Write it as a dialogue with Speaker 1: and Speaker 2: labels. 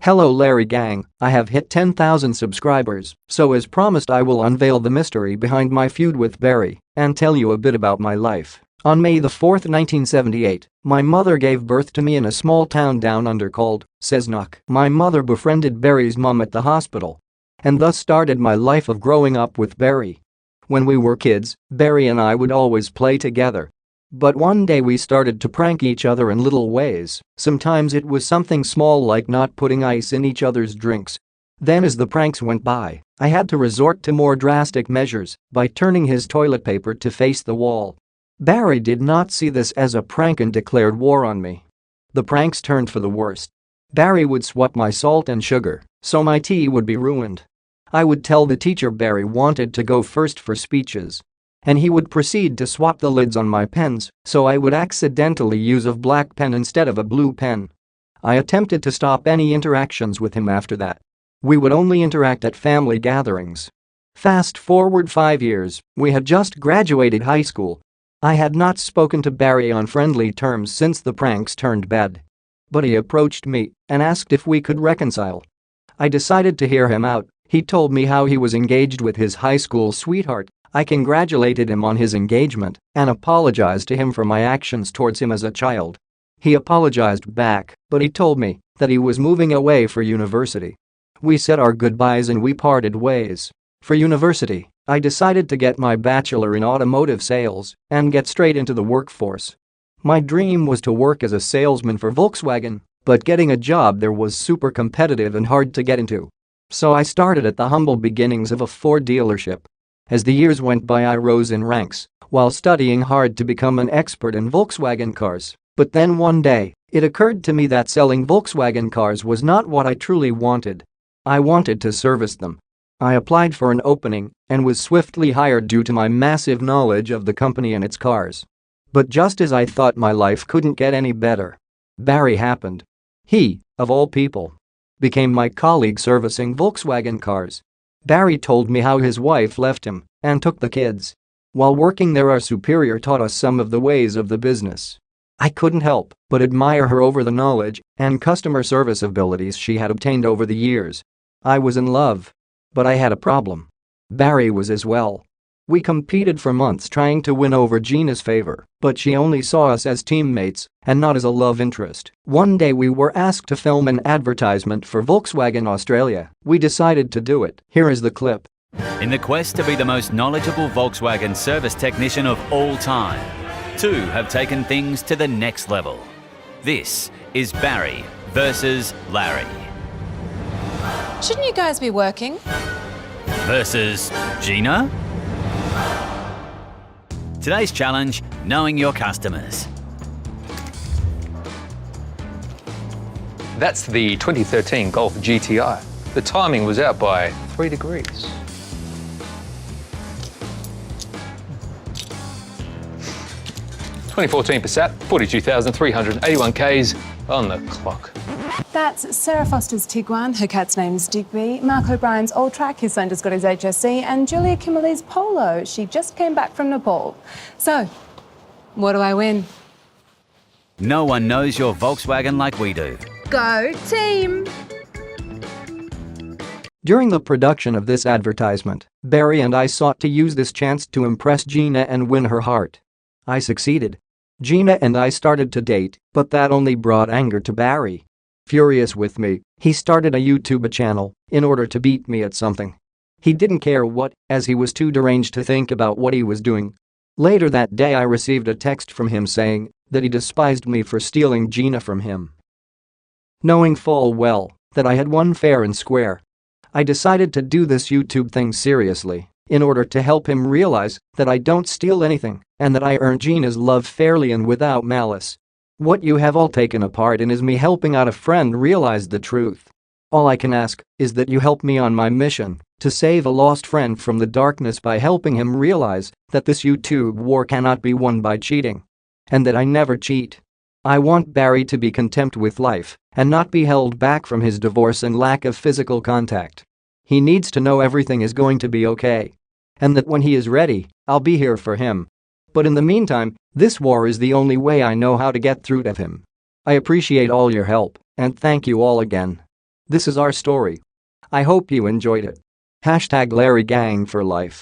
Speaker 1: Hello Larry gang, I have hit 10,000 subscribers, so as promised I will unveil the mystery behind my feud with Barry and tell you a bit about my life. On May the 4th, 1978, my mother gave birth to me in a small town down under called Cessnock. My mother befriended Barry's mom at the hospital and thus started my life of growing up with Barry. When we were kids, Barry and I would always play together. But one day we started to prank each other in little ways. Sometimes it was something small like not putting ice in each other's drinks. Then as the pranks went by, I had to resort to more drastic measures by turning his toilet paper to face the wall. Barry did not see this as a prank and declared war on me. The pranks turned for the worst. Barry would swap my salt and sugar, so my tea would be ruined. I would tell the teacher Barry wanted to go first for speeches, and he would proceed to swap the lids on my pens, so I would accidentally use a black pen instead of a blue pen. I attempted to stop any interactions with him after that. We would only interact at family gatherings. Fast forward 5 years, we had just graduated high school. I had not spoken to Barry on friendly terms since the pranks turned bad. But he approached me and asked if we could reconcile. I decided to hear him out. He told me how he was engaged with his high school sweetheart. I congratulated him on his engagement and apologized to him for my actions towards him as a child. He apologized back, but he told me that he was moving away for university. We said our goodbyes and we parted ways. For university, I decided to get my bachelor in automotive sales and get straight into the workforce. My dream was to work as a salesman for Volkswagen, but getting a job there was super competitive and hard to get into. So I started at the humble beginnings of a Ford dealership. As the years went by I rose in ranks while studying hard to become an expert in Volkswagen cars. But then one day, it occurred to me that selling Volkswagen cars was not what I truly wanted. I wanted to service them. I applied for an opening and was swiftly hired due to my massive knowledge of the company and its cars. But just as I thought my life couldn't get any better, Barry happened. He, of all people, became my colleague servicing Volkswagen cars. Barry told me how his wife left him and took the kids. While working there, our superior taught us some of the ways of the business. I couldn't help but admire her over the knowledge and customer service abilities she had obtained over the years. I was in love. But I had a problem. Barry was as well. We competed for months trying to win over Gina's favor, but she only saw us as teammates and not as a love interest. One day we were asked to film an advertisement for Volkswagen Australia. We decided to do it. Here is the clip.
Speaker 2: In the quest to be the most knowledgeable Volkswagen service technician of all time, two have taken things to the next level. This is Barry versus Larry.
Speaker 3: Shouldn't you guys be working?
Speaker 2: Versus Gina? Today's challenge, knowing your customers.
Speaker 4: That's the 2013 Golf GTI. The timing was out by 3 degrees. (2014) Passat, 42,381 Ks on the clock.
Speaker 5: That's Sarah Foster's Tiguan, her cat's name's Digby, Mark O'Brien's Alltrack, his son just got his HSC, and Julia Kimberley's Polo. She just came back from Nepal. So, what do I win?
Speaker 2: No one knows your Volkswagen like we do.
Speaker 3: Go team!
Speaker 1: During the production of this advertisement, Barry and I sought to use this chance to impress Gina and win her heart. I succeeded. Gina and I started to date, but that only brought anger to Barry. Furious with me, he started a YouTube channel in order to beat me at something. He didn't care what, as he was too deranged to think about what he was doing. Later that day I received a text from him saying that he despised me for stealing Gina from him. Knowing full well that I had won fair and square, I decided to do this YouTube thing seriously in order to help him realize that I don't steal anything and that I earn Gina's love fairly and without malice. What you have all taken a part in is me helping out a friend realize the truth. All I can ask is that you help me on my mission to save a lost friend from the darkness by helping him realize that this YouTube war cannot be won by cheating. And that I never cheat. I want Barry to be content with life and not be held back from his divorce and lack of physical contact. He needs to know everything is going to be okay. And that when he is ready, I'll be here for him. But in the meantime, this war is the only way I know how to get through to him. I appreciate all your help, and thank you all again. This is our story. I hope you enjoyed it. #LarryGang for life.